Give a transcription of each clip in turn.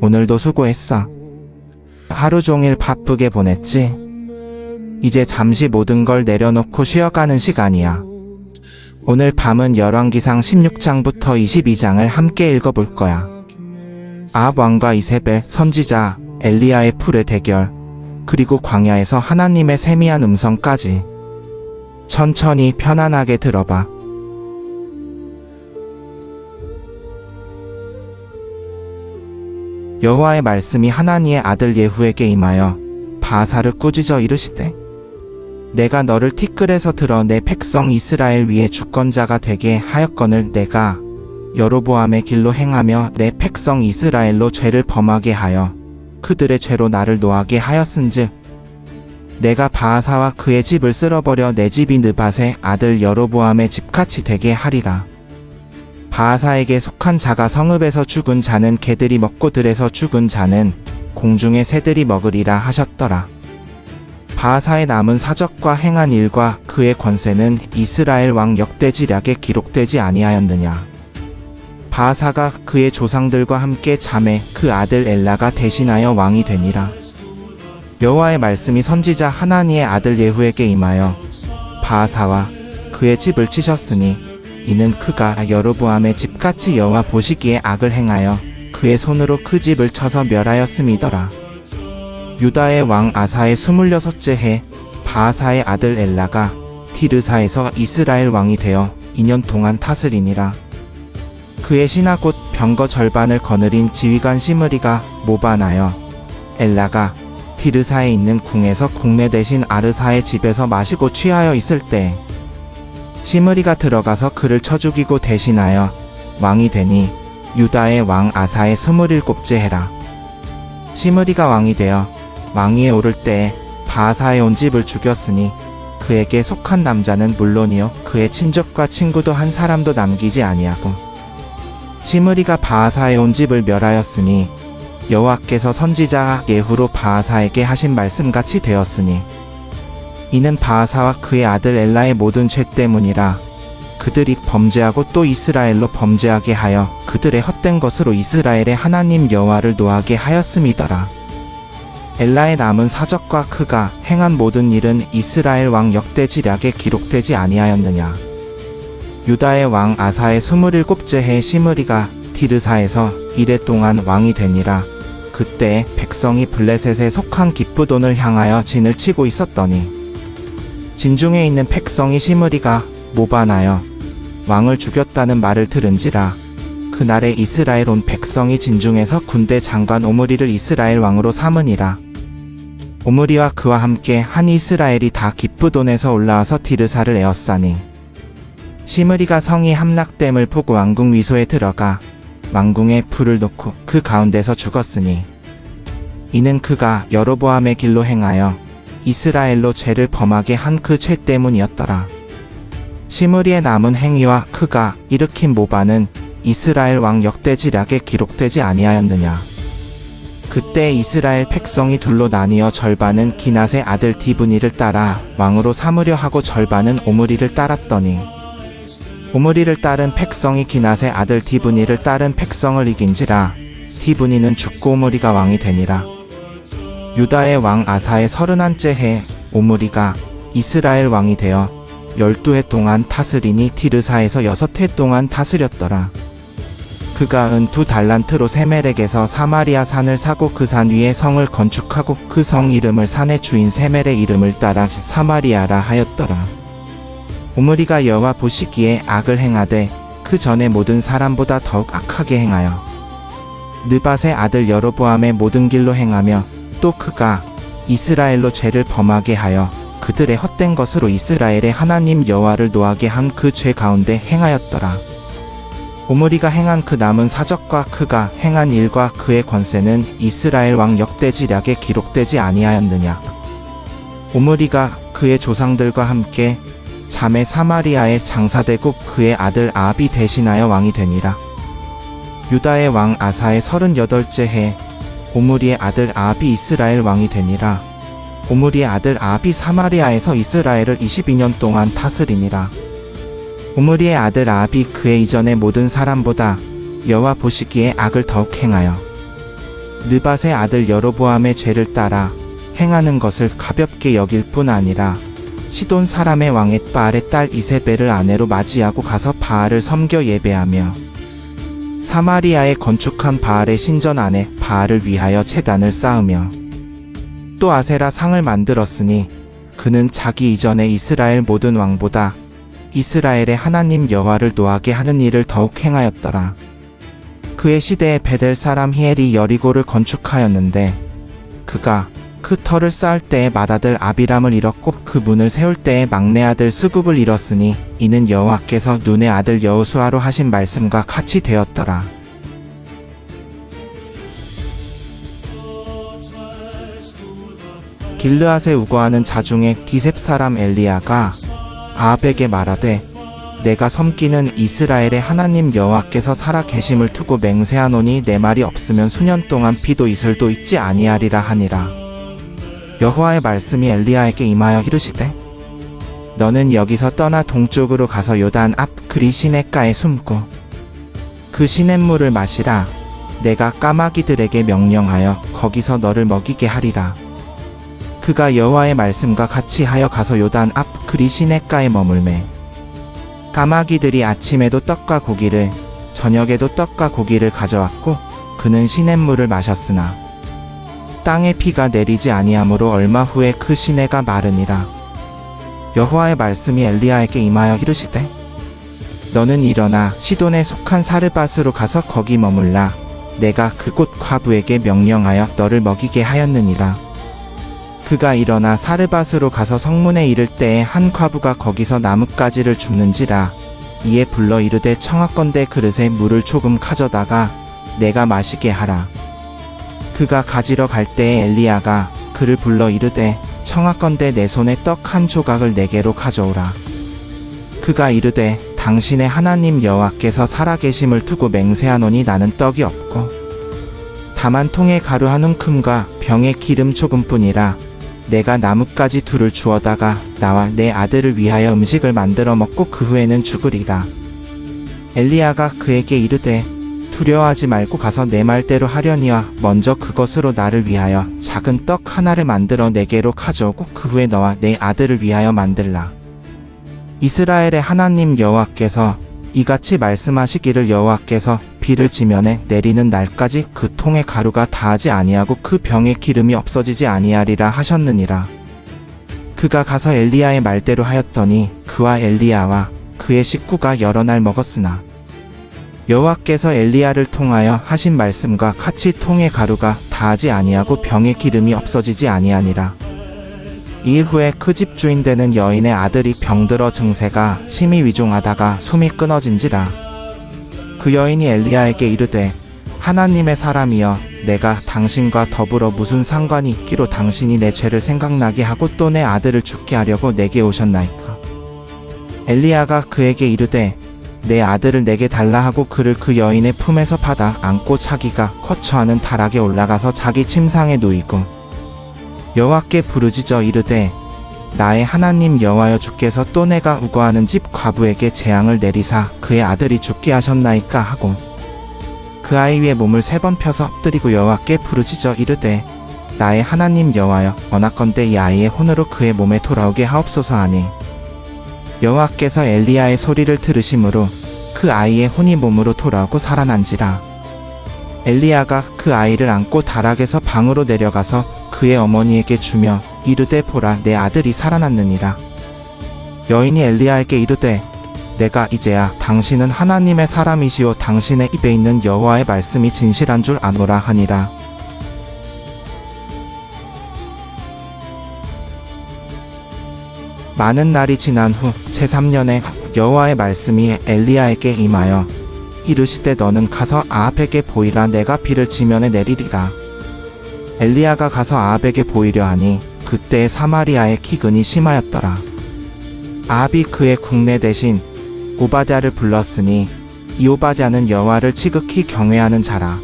오늘도 수고했어. 하루 종일 바쁘게 보냈지? 이제 잠시 모든 걸 내려놓고 쉬어가는 시간이야. 오늘 밤은 열왕기상 16장부터 22장을 함께 읽어볼 거야. 아합 왕과 이세벨, 선지자, 엘리야의 풀의 대결, 그리고 광야에서 하나님의 세미한 음성까지. 천천히 편안하게 들어봐. 여호와의 말씀이 하나니의 아들 예후에게 임하여 바하사를 꾸짖어 이르시되, 내가 너를 티끌에서 들어 내 백성 이스라엘 위에 주권자가 되게 하였거늘 내가 여로보암의 길로 행하며 내 백성 이스라엘로 죄를 범하게 하여 그들의 죄로 나를 노하게 하였은즉 내가 바하사와 그의 집을 쓸어버려 내 집이 느밧의 아들 여로보암의 집같이 되게 하리라. 바하사에게 속한 자가 성읍에서 죽은 자는 개들이 먹고 들에서 죽은 자는 공중의 새들이 먹으리라 하셨더라. 바하사의 남은 사적과 행한 일과 그의 권세는 이스라엘 왕 역대지략에 기록되지 아니하였느냐. 바하사가 그의 조상들과 함께 잠에 그 아들 엘라가 대신하여 왕이 되니라. 여호와의 말씀이 선지자 하나니의 아들 예후에게 임하여 바하사와 그의 집을 치셨으니 이는 그가 여로보암의 집같이 여호와 보시기에 악을 행하여 그의 손으로 그 집을 쳐서 멸하였음이더라. 유다의 왕 아사의 26째 해 바하사의 아들 엘라가 디르사에서 이스라엘 왕이 되어 2년 동안 다스리니라. 그의 신하 곧 병거 절반을 거느린 지휘관 시므리가 모반하여 엘라가 디르사에 있는 궁에서 궁내 대신 아르사의 집에서 마시고 취하여 있을 때 시므리가 들어가서 그를 쳐 죽이고 대신하여 왕이 되니 유다의 왕 아사의 27째 해라. 시므리가 왕이 되어 왕위에 오를 때에 바하사의 온 집을 죽였으니 그에게 속한 남자는 물론이요 그의 친족과 친구도 한 사람도 남기지 아니하고 시므리가 바하사의 온 집을 멸하였으니 여호와께서 선지자 예후로 바하사에게 하신 말씀같이 되었으니 이는 바하사와 그의 아들 엘라의 모든 죄 때문이라. 그들이 범죄하고 또 이스라엘로 범죄하게 하여 그들의 헛된 것으로 이스라엘의 하나님 여호와를 노하게 하였음이더라. 엘라의 남은 사적과 그가 행한 모든 일은 이스라엘 왕 역대지략에 기록되지 아니하였느냐. 유다의 왕 아사의 27째 해 시므리가 디르사에서 이레 동안 왕이 되니라. 그때 백성이 블레셋에 속한 기프돈을 향하여 진을 치고 있었더니 진중에 있는 백성이 시므리가 모반하여 왕을 죽였다는 말을 들은지라. 그날에 이스라엘 온 백성이 진중에서 군대 장관 오므리를 이스라엘 왕으로 삼으니라. 오므리와 그와 함께 한 이스라엘이 다 기프돈에서 올라와서 디르사를 에워싸니 시므리가 성이 함락됨을 보고 왕궁 위소에 들어가 왕궁에 불을 놓고 그 가운데서 죽었으니 이는 그가 여로보암의 길로 행하여 이스라엘로 죄를 범하게 한 그 죄 때문이었더라. 시므리의 남은 행위와 그가 일으킨 모반은 이스라엘 왕 역대지략에 기록되지 아니하였느냐. 그때 이스라엘 백성이 둘로 나뉘어 절반은 기낫의 아들 디브니를 따라 왕으로 삼으려 하고 절반은 오므리를 따랐더니 오므리를 따른 백성이 기낫의 아들 디브니를 따른 백성을 이긴지라. 디브니는 죽고 오므리가 왕이 되니라. 유다의 왕 아사의 31째 해 오므리가 이스라엘 왕이 되어 12해 동안 다스리니 디르사에서 6해 동안 다스렸더라. 그가 은 2달란트로 세멜에게서 사마리아 산을 사고 그 산 위에 성을 건축하고 그 성 이름을 산의 주인 세멜의 이름을 따라 사마리아라 하였더라. 오므리가 여호와 보시기에 악을 행하되 그 전에 모든 사람보다 더욱 악하게 행하여 느밧의 아들 여로보암의 모든 길로 행하며 또 그가 이스라엘로 죄를 범하게 하여 그들의 헛된 것으로 이스라엘의 하나님 여호와를 노하게 한 그 죄 가운데 행하였더라. 오므리가 행한 그 남은 사적과 그가 행한 일과 그의 권세는 이스라엘 왕 역대지략에 기록되지 아니하였느냐. 오므리가 그의 조상들과 함께 잠에 사마리아에 장사되고 그의 아들 아합이 대신하여 왕이 되니라. 유다의 왕 아사의 38째 해 오므리의 아들 아합이 이스라엘 왕이 되니라. 오므리의 아들 아합이 사마리아에서 이스라엘을 22년 동안 다스리니라. 오므리의 아들 아합이 그의 이전의 모든 사람보다 여호와 보시기에 악을 더욱 행하여 느밧의 아들 여로보암의 죄를 따라 행하는 것을 가볍게 여길 뿐 아니라 시돈 사람의 왕 엣바알의 딸 이세벨을 아내로 맞이하고 가서 바알을 섬겨 예배하며 사마리아에 건축한 바알의 신전 안에 바알을 위하여 제단을 쌓으며 또 아세라 상을 만들었으니 그는 자기 이전의 이스라엘 모든 왕보다 이스라엘의 하나님 여호와를 노하게 하는 일을 더욱 행하였더라. 그의 시대에 베델 사람 히엘이 여리고를 건축하였는데 그가 그 터를 쌓을 때에 맏아들 아비람을 잃었고 그 문을 세울 때에 막내 아들 스굽을 잃었으니 이는 여호와께서 눈의 아들 여호수아로 하신 말씀과 같이 되었더라. 길르앗에 우거하는 자중의 기셉 사람 엘리야가 아합에게 말하되 내가 섬기는 이스라엘의 하나님 여호와께서 살아 계심을 두고 맹세하노니 내 말이 없으면 수년 동안 비도 이슬도 있지 아니하리라 하니라. 여호와의 말씀이 엘리야에게 임하여 이르시되 너는 여기서 떠나 동쪽으로 가서 요단 앞 그리 시냇가에 숨고 그 시냇물을 마시라. 내가 까마귀들에게 명령하여 거기서 너를 먹이게 하리라. 그가 여호와의 말씀과 같이 하여 가서 요단 앞 그리 시냇가에 머물매 까마귀들이 아침에도 떡과 고기를 저녁에도 떡과 고기를 가져왔고 그는 시냇물을 마셨으나 땅에 비가 내리지 아니하므로 얼마 후에 그 시내가 마르니라. 여호와의 말씀이 엘리야에게 임하여 이르시되 너는 일어나 시돈에 속한 사르밧으로 가서 거기 머물라. 내가 그곳 과부에게 명령하여 너를 먹이게 하였느니라. 그가 일어나 사르밧으로 가서 성문에 이를 때에 한 과부가 거기서 나뭇가지를 줍는지라. 이에 불러 이르되 청하건대 그릇에 물을 조금 가져다가 내가 마시게 하라. 그가 가지러 갈 때에 엘리야가 그를 불러 이르되 청하건대 내 손에 떡 한 조각을 내게로 가져오라. 그가 이르되 당신의 하나님 여호와께서 살아계심을 두고 맹세하노니 나는 떡이 없고 다만 통에 가루 한 움큼과 병에 기름 조금뿐이라. 내가 나뭇가지 둘을 주어다가 나와 내 아들을 위하여 음식을 만들어 먹고 그 후에는 죽으리라. 엘리야가 그에게 이르되 두려워하지 말고 가서 내 말대로 하려니와 먼저 그것으로 나를 위하여 작은 떡 하나를 만들어 내게로 가져오고 그 후에 너와 내 아들을 위하여 만들라. 이스라엘의 하나님 여호와께서 이같이 말씀하시기를 여호와께서 비를 지면에 내리는 날까지 그 통의 가루가 다하지 아니하고 그 병의 기름이 없어지지 아니하리라 하셨느니라. 그가 가서 엘리야의 말대로 하였더니 그와 엘리야와 그의 식구가 여러 날 먹었으나 여호와께서 엘리야를 통하여 하신 말씀과 같이 통의 가루가 다하지 아니하고 병의 기름이 없어지지 아니하니라. 이일 후에 그 집 주인 되는 여인의 아들이 병들어 증세가 심히 위중하다가 숨이 끊어진지라. 그 여인이 엘리야에게 이르되 하나님의 사람이여 내가 당신과 더불어 무슨 상관이 있기로 당신이 내 죄를 생각나게 하고 또 내 아들을 죽게 하려고 내게 오셨나이까. 엘리야가 그에게 이르되 내 아들을 내게 달라 하고 그를 그 여인의 품에서 받아 안고 자기가 거처하는 타락에 올라가서 자기 침상에 누이고 여호와께 부르짖어 이르되 나의 하나님 여호와여 주께서 또 내가 우거하는 집 과부에게 재앙을 내리사 그의 아들이 죽게 하셨나이까 하고 그 아이 위에 몸을 3번 펴서 엎드리고 여호와께 부르짖어 이르되 나의 하나님 여호와여 원하건대 이 아이의 혼으로 그의 몸에 돌아오게 하옵소서 하니 여호와께서 엘리야의 소리를 들으심으로 그 아이의 혼이 몸으로 돌아오고 살아난지라. 엘리야가 그 아이를 안고 다락에서 방으로 내려가서 그의 어머니에게 주며 이르되 보라 내 아들이 살아났느니라. 여인이 엘리야에게 이르되 내가 이제야 당신은 하나님의 사람이시오 당신의 입에 있는 여호와의 말씀이 진실한 줄 아노라 하니라. 많은 날이 지난 후 제3년에 여호와의 말씀이 엘리야에게 임하여 이르시되 너는 가서 아합에게 보이라 내가 비를 지면에 내리리라. 엘리야가 가서 아합에게 보이려 하니 그때 사마리아의 기근이 심하였더라. 아합이 그의 국내 대신 오바댜를 불렀으니 이 오바댜는 여호와를 지극히 경외하는 자라.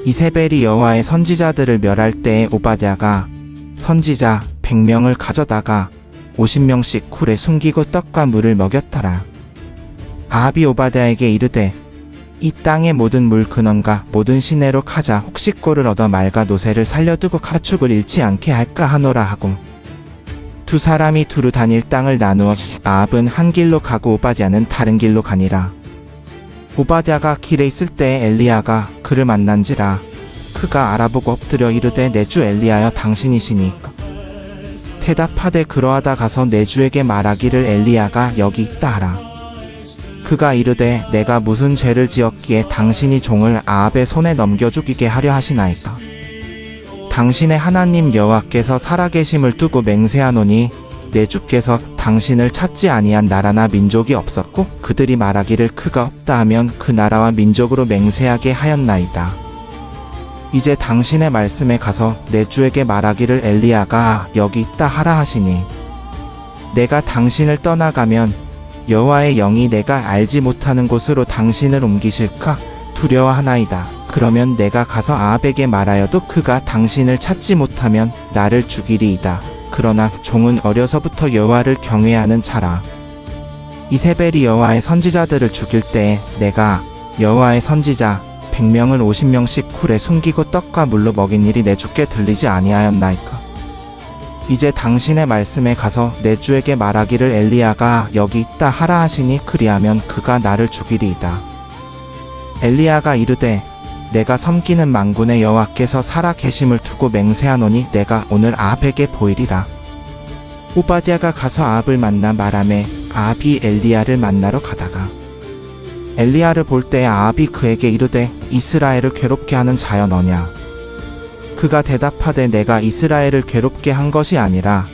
이세벨이 여호와의 선지자들을 멸할 때에 오바댜가 선지자 100명을 가져다가 50명씩 굴에 숨기고 떡과 물을 먹였더라. 아합이 오바댜에게 이르되 이 땅의 모든 물 근원과 모든 시내로 가자 혹시 꼴을 얻어 말과 노새를 살려두고 가축을 잃지 않게 할까 하노라 하고 두 사람이 두루 다닐 땅을 나누어 아합은 한 길로 가고 오바댜는 다른 길로 가니라. 오바댜가 길에 있을 때 엘리야가 그를 만난지라. 그가 알아보고 엎드려 이르되 내 주 엘리야여 당신이시니? 대답하되 그러하다 가서 내 주에게 말하기를 엘리야가 여기 있다 하라. 그가 이르되 내가 무슨 죄를 지었기에 당신이 종을 아합의 손에 넘겨 죽이게 하려 하시나이까? 당신의 하나님 여호와께서 살아계심을 두고 맹세하노니 내 주께서 당신을 찾지 아니한 나라나 민족이 없었고 그들이 말하기를 그가 없다 하면 그 나라와 민족으로 맹세하게 하였나이다. 이제 당신의 말씀에 가서 내 주에게 말하기를 엘리야가 여기 있다 하라 하시니 내가 당신을 떠나가면 여호와의 영이 내가 알지 못하는 곳으로 당신을 옮기실까 두려워하나이다. 그러면 내가 가서 아합에게 말하여도 그가 당신을 찾지 못하면 나를 죽이리이다. 그러나 종은 어려서부터 여호와를 경외하는 자라. 이세벨이 여호와의 선지자들을 죽일 때에 내가 여호와의 선지자 100명을 50명씩 굴에 숨기고 떡과 물로 먹인 일이 내 주께 들리지 아니하였나이까? 이제 당신의 말씀에 가서 내 주에게 말하기를 엘리야가 여기 있다 하라 하시니 그리하면 그가 나를 죽이리이다. 엘리야가 이르되 내가 섬기는 만군의 여호와께서 살아 계심을 두고 맹세하노니 내가 오늘 아합에게 보이리라. 오바댜가 가서 아합을 만나 말하매 아합이 엘리야를 만나러 가다가 엘리야를 볼 때 아합이 그에게 이르되 이스라엘을 괴롭게 하는 자여 너냐? 그가 대답하되 내가 이스라엘을 괴롭게 한 것이 아니라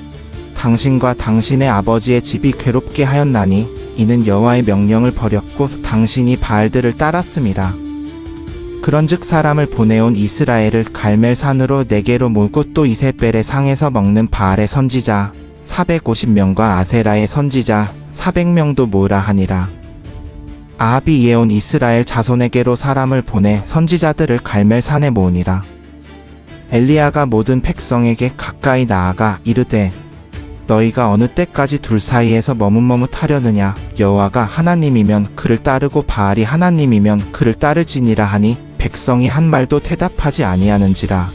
당신과 당신의 아버지의 집이 괴롭게 하였나니 이는 여호와의 명령을 버렸고 당신이 바알들을 따랐음이라. 그런즉 사람을 보내온 이스라엘을 갈멜산으로 네게로 몰고 또 이세벨의 상에서 먹는 바알의 선지자 450명과 아세라의 선지자 400명도 모으라 하니라. 아합이 이에 온 이스라엘 자손에게로 사람을 보내 선지자들을 갈멜산에 모으니라. 엘리야가 모든 백성에게 가까이 나아가 이르되 너희가 어느 때까지 둘 사이에서 머뭇머뭇하려느냐? 여호와가 하나님이면 그를 따르고 바알이 하나님이면 그를 따르지니라 하니 백성이 한 말도 대답하지 아니하는지라.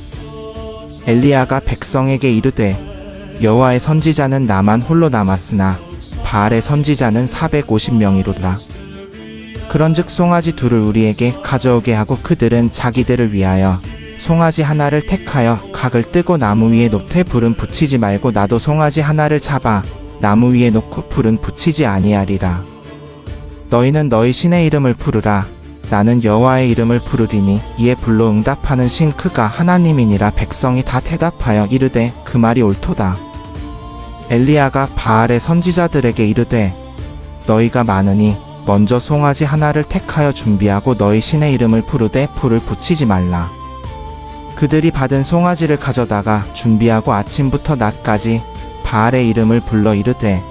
엘리야가 백성에게 이르되 여호와의 선지자는 나만 홀로 남았으나 바알의 선지자는 450명이로다. 그런즉 송아지 둘을 우리에게 가져오게 하고 그들은 자기들을 위하여 송아지 하나를 택하여 각을 뜨고 나무 위에 놓되 불은 붙이지 말고 나도 송아지 하나를 잡아 나무 위에 놓고 불은 붙이지 아니하리라. 너희는 너희 신의 이름을 부르라. 나는 여호와의 이름을 부르리니 이에 불로 응답하는 신 그가 하나님이니라. 백성이 다 대답하여 이르되 그 말이 옳도다. 엘리야가 바알의 선지자들에게 이르되 너희가 많으니 먼저 송아지 하나를 택하여 준비하고 너희 신의 이름을 부르되 불을 붙이지 말라. 그들이 받은 송아지를 가져다가 준비하고 아침부터 낮까지 바알의 이름을 불러 이르되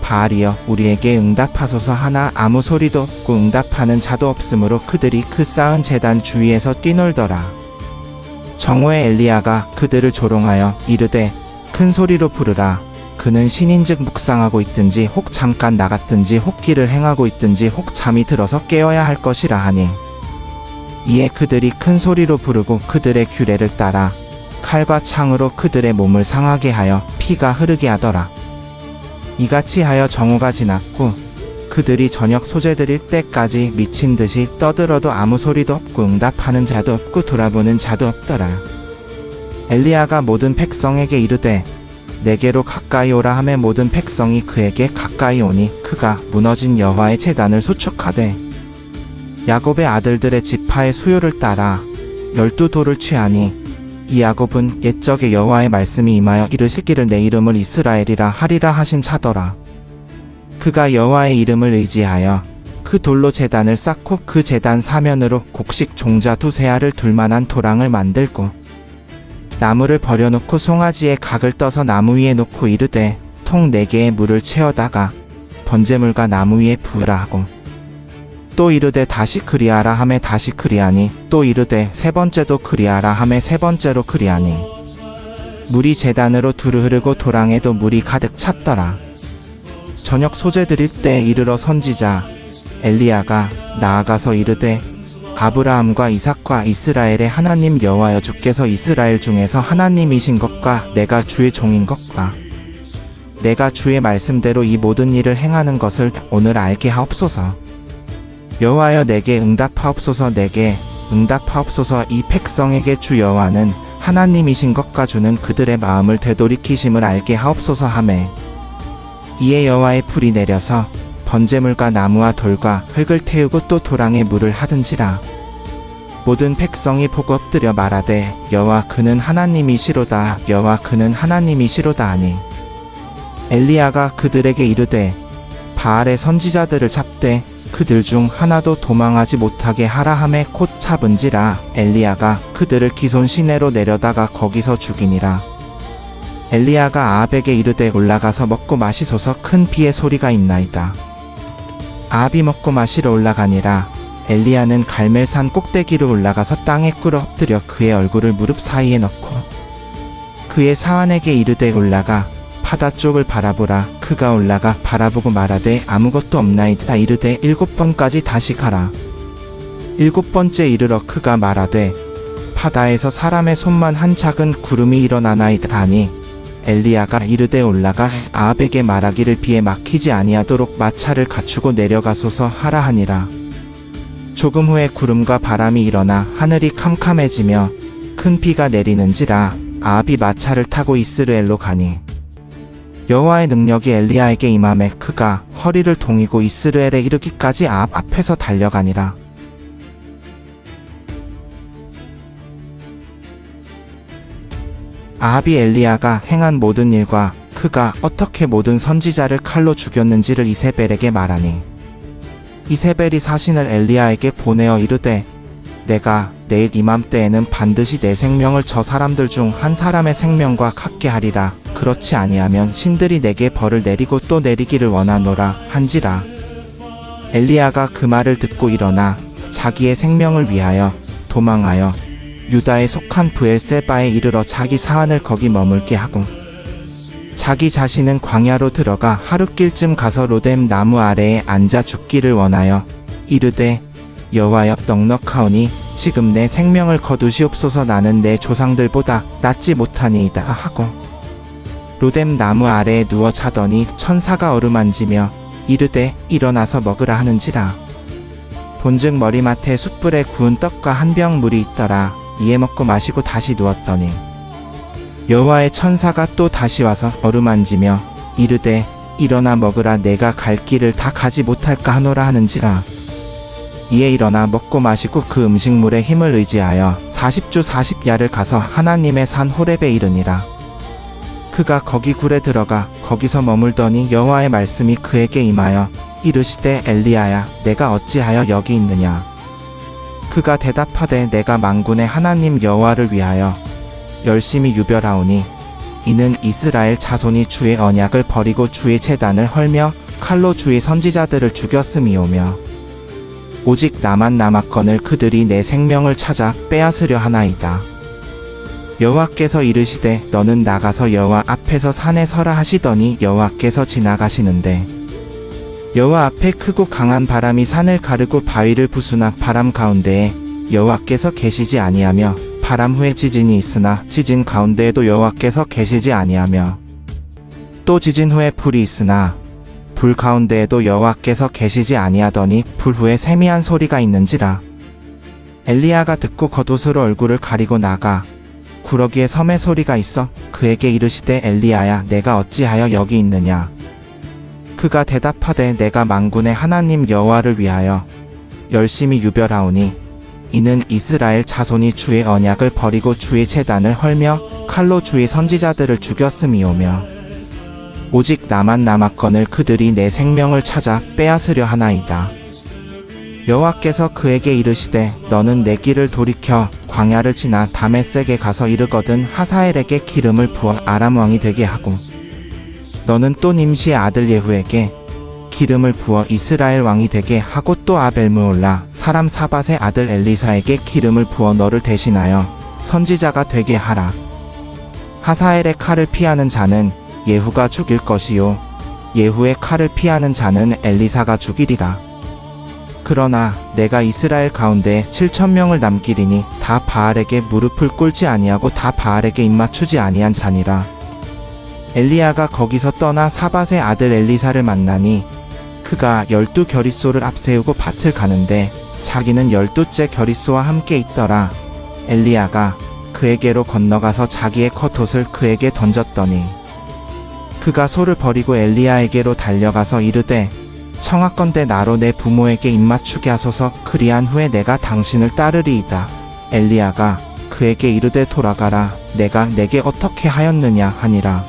바알이여 우리에게 응답하소서 하나 아무 소리도 없고 응답하는 자도 없으므로 그들이 그 쌓은 제단 주위에서 뛰놀더라. 정오에 엘리야가 그들을 조롱하여 이르되 큰 소리로 부르라. 그는 신인즉 묵상하고 있든지 혹 잠깐 나갔든지 혹 길을 행하고 있든지 혹 잠이 들어서 깨어야 할 것이라 하니 이에 그들이 큰 소리로 부르고 그들의 규례를 따라 칼과 창으로 그들의 몸을 상하게 하여 피가 흐르게 하더라. 이같이 하여 정오가 지났고 그들이 저녁 소재드릴 때까지 미친 듯이 떠들어도 아무 소리도 없고 응답하는 자도 없고 돌아보는 자도 없더라. 엘리야가 모든 백성에게 이르되 내게로 가까이 오라 하매 모든 백성이 그에게 가까이 오니 그가 무너진 여호와의 제단을 수축하되 야곱의 아들들의 지파의 수요를 따라 12돌을 취하니 이 야곱은 옛적에 여호와의 말씀이 임하여 이르시기를 내 이름을 이스라엘이라 하리라 하신 자더라. 그가 여호와의 이름을 의지하여 그 돌로 제단을 쌓고 그 제단 사면으로 곡식 종자 두세 알을 둘 만한 도랑을 만들고 나무를 버려놓고 송아지의 각을 떠서 나무 위에 놓고 이르되 통 4개의 물을 채워다가 번제물과 나무 위에 부으라 하고 또 이르되 다시 그리하라 하매 다시 그리하니 또 이르되 세 번째도 그리하라 하매 세 번째로 그리하니 물이 제단으로 두루 흐르고 도랑에도 물이 가득 찼더라. 저녁 소재 드릴 때 이르러 선지자 엘리야가 나아가서 이르되 아브라함과 이삭과 이스라엘의 하나님 여호와여, 주께서 이스라엘 중에서 하나님이신 것과 내가 주의 종인 것과 내가 주의 말씀대로 이 모든 일을 행하는 것을 오늘 알게 하옵소서. 여호와여, 내게 응답하옵소서. 내게 응답하옵소서. 이 백성에게 주 여호와는 하나님이신 것과 주는 그들의 마음을 되돌이키심을 알게 하옵소서 하매, 이에 여호와의 불이 내려서 번제물과 나무와 돌과 흙을 태우고 또 도랑에 물을 하든지라. 모든 백성이 보고 엎드려 말하되 여호와 그는 하나님이시로다, 여호와 그는 하나님이시로다 하니, 엘리야가 그들에게 이르되 바알의 선지자들을 잡되 그들 중 하나도 도망하지 못하게 하라 하매 곧 잡은지라. 엘리야가 그들을 기손 시내로 내려다가 거기서 죽이니라. 엘리야가 아합에게 이르되 올라가서 먹고 마시소서, 큰 비의 소리가 있나이다. 아합이 먹고 마시러 올라가니라. 엘리야는 갈멜산 꼭대기로 올라가서 땅에 꿇어 엎드려 그의 얼굴을 무릎 사이에 넣고 그의 사환에게 이르되 올라가 바다 쪽을 바라보라. 그가 올라가 바라보고 말하되 아무것도 없나이다. 이르되 7번까지 다시 가라. 7번째 이르러 그가 말하되 바다에서 사람의 손만 한 작은 구름이 일어나나이다 하니, 엘리야가 이르되 올라가 아합에게 말하기를 비에 막히지 아니하도록 마차를 갖추고 내려가소서 하라 하니라. 조금 후에 구름과 바람이 일어나 하늘이 캄캄해지며 큰 비가 내리는지라. 아합이 마차를 타고 이스르엘로 가니 여호와의 능력이 엘리야에게 임하매 그가 허리를 동이고 이스르엘에 이르기까지 아합 앞에서 달려가니라. 아합이 엘리야가 행한 모든 일과 그가 어떻게 모든 선지자를 칼로 죽였는지를 이세벨에게 말하니, 이세벨이 사신을 엘리야에게 보내어 이르되 내가 내일 이맘때에는 반드시 내 생명을 저 사람들 중 한 사람의 생명과 같게 하리라. 그렇지 아니하면 신들이 내게 벌을 내리고 또 내리기를 원하노라 한지라. 엘리야가 그 말을 듣고 일어나 자기의 생명을 위하여 도망하여 유다에 속한 브엘세바에 이르러 자기 사환을 거기 머물게 하고 자기 자신은 광야로 들어가 하룻길쯤 가서 로뎀 나무 아래에 앉아 죽기를 원하여 이르되 여호와여, 넉넉하오니 지금 내 생명을 거두시옵소서. 나는 내 조상들보다 낫지 못하니이다 하고 로뎀 나무 아래에 누워 자더니 천사가 어루만지며 이르되 일어나서 먹으라 하는지라. 본즉 머리맡에 숯불에 구운 떡과 한 병 물이 있더라. 이에 먹고 마시고 다시 누웠더니 여호와의 천사가 또 다시 와서 어루만지며 이르되 일어나 먹으라. 내가 갈 길을 다 가지 못할까 하노라 하는지라. 이에 일어나 먹고 마시고 그 음식물의 힘을 의지하여 40주 40야를 가서 하나님의 산 호렙에 이르니라. 그가 거기 굴에 들어가 거기서 머물더니 여호와의 말씀이 그에게 임하여 이르시되 엘리야야, 내가 어찌하여 여기 있느냐. 그가 대답하되 내가 만군의 하나님 여호와를 위하여 열심히 유별하오니 이는 이스라엘 자손이 주의 언약을 버리고 주의 제단을 헐며 칼로 주의 선지자들을 죽였음이오며 오직 나만 남았거늘 그들이 내 생명을 찾아 빼앗으려 하나이다. 여호와께서 이르시되 너는 나가서 여호와 앞에서 산에 서라 하시더니 여호와께서 지나가시는데 여호와 앞에 크고 강한 바람이 산을 가르고 바위를 부수나 바람 가운데에 여호와께서 계시지 아니하며 바람 후에 지진이 있으나 지진 가운데에도 여호와께서 계시지 아니하며 또 지진 후에 불이 있으나 불 가운데에도 여호와께서 계시지 아니하더니 불 후에 세미한 소리가 있는지라. 엘리야가 듣고 겉옷으로 얼굴을 가리고 나가 구러기에 섬의 소리가 있어 그에게 이르시되 엘리야야, 내가 어찌하여 여기 있느냐. 그가 대답하되 내가 만군의 하나님 여호와를 위하여 열심히 유별하오니 이는 이스라엘 자손이 주의 언약을 버리고 주의 제단을 헐며 칼로 주의 선지자들을 죽였음이오며 오직 나만 남았거늘 그들이 내 생명을 찾아 빼앗으려 하나이다. 여호와께서 그에게 이르시되 너는 내 길을 돌이켜 광야를 지나 다메섹에 가서 이르거든 하사엘에게 기름을 부어 아람 왕이 되게 하고 너는 또 님시의 아들 예후에게 기름을 부어 이스라엘 왕이 되게 하고 또 아벨므올라 사람 사밧의 아들 엘리사에게 기름을 부어 너를 대신하여 선지자가 되게 하라. 하사엘의 칼을 피하는 자는 예후가 죽일 것이요 예후의 칼을 피하는 자는 엘리사가 죽이리라. 그러나 내가 이스라엘 가운데 7,000명을 남기리니 다 바알에게 무릎을 꿇지 아니하고 다 바알에게 입맞추지 아니한 자니라. 엘리야가 거기서 떠나 사밧의 아들 엘리사를 만나니 그가 12겨릿소를 앞세우고 밭을 가는데 자기는 12째 겨릿소와 함께 있더라. 엘리야가 그에게로 건너가서 자기의 겉옷을 그에게 던졌더니 그가 소를 버리고 엘리야에게로 달려가서 이르되 청하건대 나로 내 부모에게 입맞추게 하소서. 그리한 후에 내가 당신을 따르리이다. 엘리야가 그에게 이르되 돌아가라. 내가 내게 어떻게 하였느냐 하니라.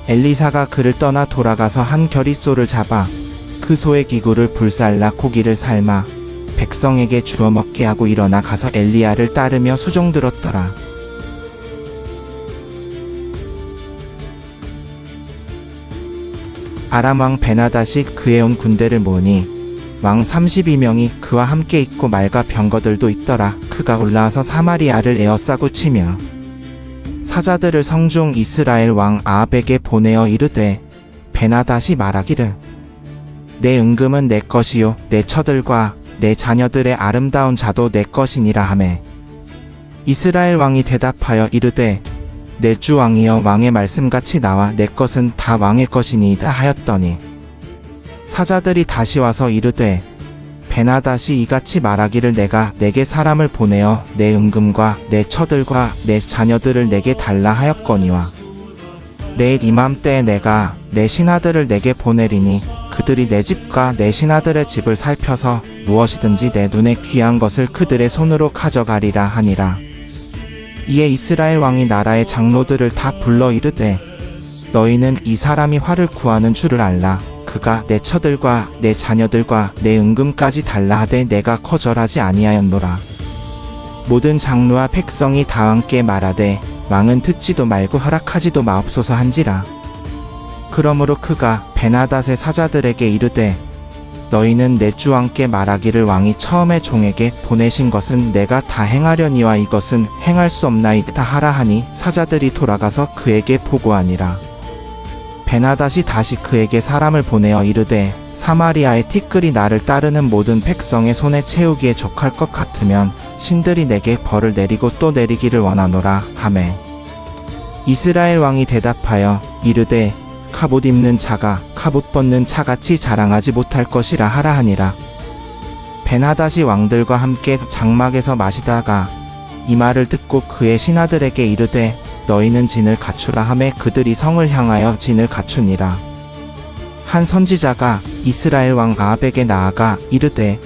엘리사가 그를 떠나 돌아가서 한 겨릿소를 잡아 그 소의 기구를 불살라 고기를 삶아 백성에게 주어 먹게 하고 일어나 가서 엘리야를 따르며 수종들었더라. 아람 왕 베나닷이 그에 온 군대를 모으니 왕 32명이 그와 함께 있고 말과 병거들도 있더라. 그가 올라와서 사마리아를 에워싸고 치며 사자들을 성중 이스라엘 왕 아합에게 보내어 이르되 베나닷이 말하기를 내 은금은 내 것이요 내 처들과 내 자녀들의 아름다운 자도 내 것이니라 하매 이스라엘 왕이 대답하여 이르되 내 주 왕이여 왕의 말씀같이 나와 내 것은 다 왕의 것이니이다 하였더니 사자들이 다시 와서 이르되 베나닷이 이같이 말하기를 내가 내게 사람을 보내어 내 은금과 내 처들과 내 자녀들을 내게 달라 하였거니와 내일 이맘때에 내가 내 신하들을 내게 보내리니 그들이 내 집과 내 신하들의 집을 살펴서 무엇이든지 내 눈에 귀한 것을 그들의 손으로 가져가리라 하니라. 이에 이스라엘 왕이 나라의 장로들을 다 불러 이르되 너희는 이 사람이 화를 구하는 줄을 알라. 그가 내 처들과 내 자녀들과 내 은금까지 달라 하되 내가 거절하지 아니하였노라. 모든 장로와 백성이 다 함께 말하되 왕은 듣지도 말고 허락하지도 마옵소서 한지라. 그러므로 그가 베나닷의 사자들에게 이르되 너희는 내 주 왕께 말하기를 왕이 처음에 종에게 보내신 것은 내가 다 행하려니와 이것은 행할 수 없나이다 하라 하니 사자들이 돌아가서 그에게 보고하니라. 베나닷이 다시 그에게 사람을 보내어 이르되 사마리아의 티끌이 나를 따르는 모든 백성의 손에 채우기에 족할 것 같으면 신들이 내게 벌을 내리고 또 내리기를 원하노라 하매 이스라엘 왕이 대답하여 이르되 갑옷 입는 자가 갑옷 벗는 차같이 자랑하지 못할 것이라 하라 하니라. 베나닷이 왕들과 함께 장막에서 마시다가 이 말을 듣고 그의 신하들에게 이르되 너희는 진을 갖추라 하매 그들이 성을 향하여 진을 갖추니라. 한 선지자가 이스라엘 왕 아합에게 나아가 이르되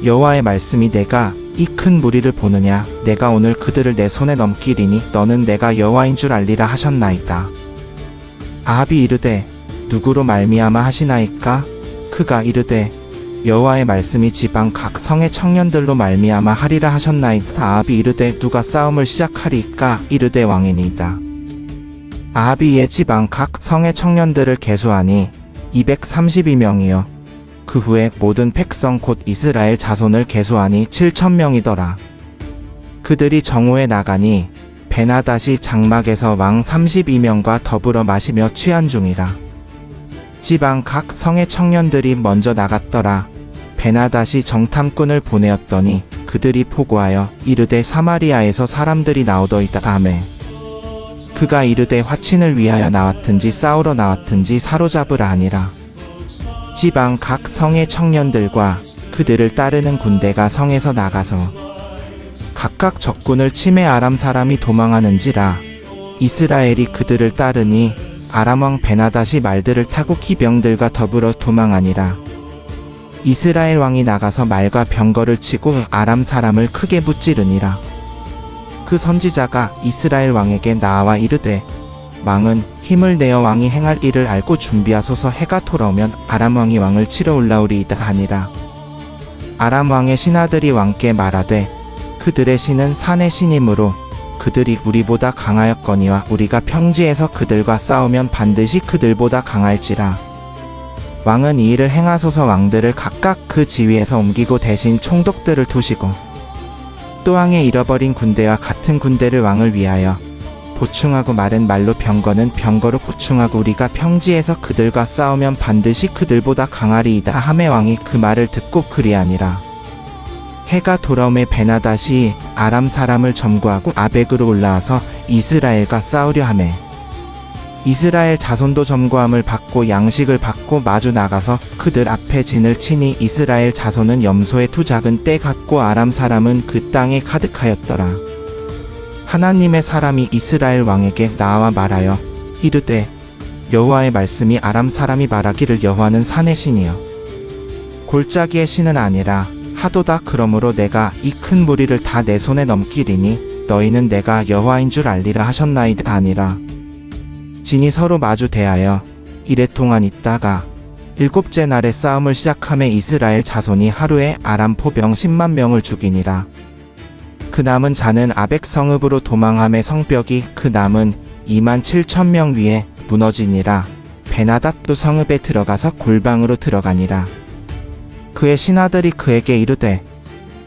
여호와의 말씀이 내가 이 큰 무리를 보느냐 내가 오늘 그들을 내 손에 넘기리니 너는 내가 여호와인 줄 알리라 하셨나이다. 아합이 이르되 누구로 말미암아 하시나이까? 그가 이르되 여호와의 말씀이 지방 각 성의 청년들로 말미암아 하리라 하셨나이다. 아합이 이르되 누가 싸움을 시작하리이까? 이르되 왕이니이다. 아합이 이에 지방 각 성의 청년들을 계수하니 232명이요 그 후에 모든 백성 곧 이스라엘 자손을 계수하니 7,000명이더라. 그들이 정오에 나가니 베나닷이 장막에서 왕 32명과 더불어 마시며 취한 중이라. 지방 각 성의 청년들이 먼저 나갔더라. 베나닷이 정탐꾼을 보내었더니 그들이 보고하여 이르되 사마리아에서 사람들이 나오더이다 하매 그가 이르되 화친을 위하여 나왔든지 싸우러 나왔든지 사로잡으라 하니라. 지방 각 성의 청년들과 그들을 따르는 군대가 성에서 나가서 각각 적군을 치매 아람 사람이 도망하는지라. 이스라엘이 그들을 따르니 아람 왕 베나닷이 말들을 타고 기병들과 더불어 도망하니라. 이스라엘 왕이 나가서 말과 병거를 치고 아람 사람을 크게 무찌르니라. 그 선지자가 이스라엘 왕에게 나와 이르되 왕은 힘을 내어 왕이 행할 일을 알고 준비하소서. 해가 돌아오면 아람 왕이 왕을 치러 올라오리이다 하니라. 아람 왕의 신하들이 왕께 말하되 그들의 신은 산의 신이므로 그들이 우리보다 강하였거니와 우리가 평지에서 그들과 싸우면 반드시 그들보다 강할지라. 왕은 이 일을 행하소서. 왕들을 각각 그 지위에서 옮기고 대신 총독들을 두시고 또 왕의 잃어버린 군대와 같은 군대를 왕을 위하여 보충하고 말은 말로 병거는 병거로 보충하고 우리가 평지에서 그들과 싸우면 반드시 그들보다 강하리이다 하매 왕이 그 말을 듣고 그리하니라. 해가 돌아오매 베나닷이 아람 사람을 점거하고 아벡으로 올라와서 이스라엘과 싸우려 하매 이스라엘 자손도 점거함을 받고 양식을 받고 마주 나가서 그들 앞에 진을 치니 이스라엘 자손은 염소의 두 작은 떼 같고 아람 사람은 그 땅에 가득하였더라. 하나님의 사람이 이스라엘 왕에게 나와 말하여 이르되 여호와의 말씀이 아람 사람이 말하기를 여호와는 산의 신이여 골짜기의 신은 아니라 하도다. 그러므로 내가 이 큰 무리를 다 내 손에 넘기리니 너희는 내가 여호와인 줄 알리라 하셨나이다 아니라. 진이 서로 마주 대하여 이랫동안 있다가 일곱째 날에 싸움을 시작하매 이스라엘 자손이 하루에 아람 포병 10만 명을 죽이니라. 그 남은 자는 아벡 성읍으로 도망하매 성벽이 그 남은 2만 7천 명 위에 무너지니라. 베나닷도 성읍에 들어가서 골방으로 들어가니라. 그의 신하들이 그에게 이르되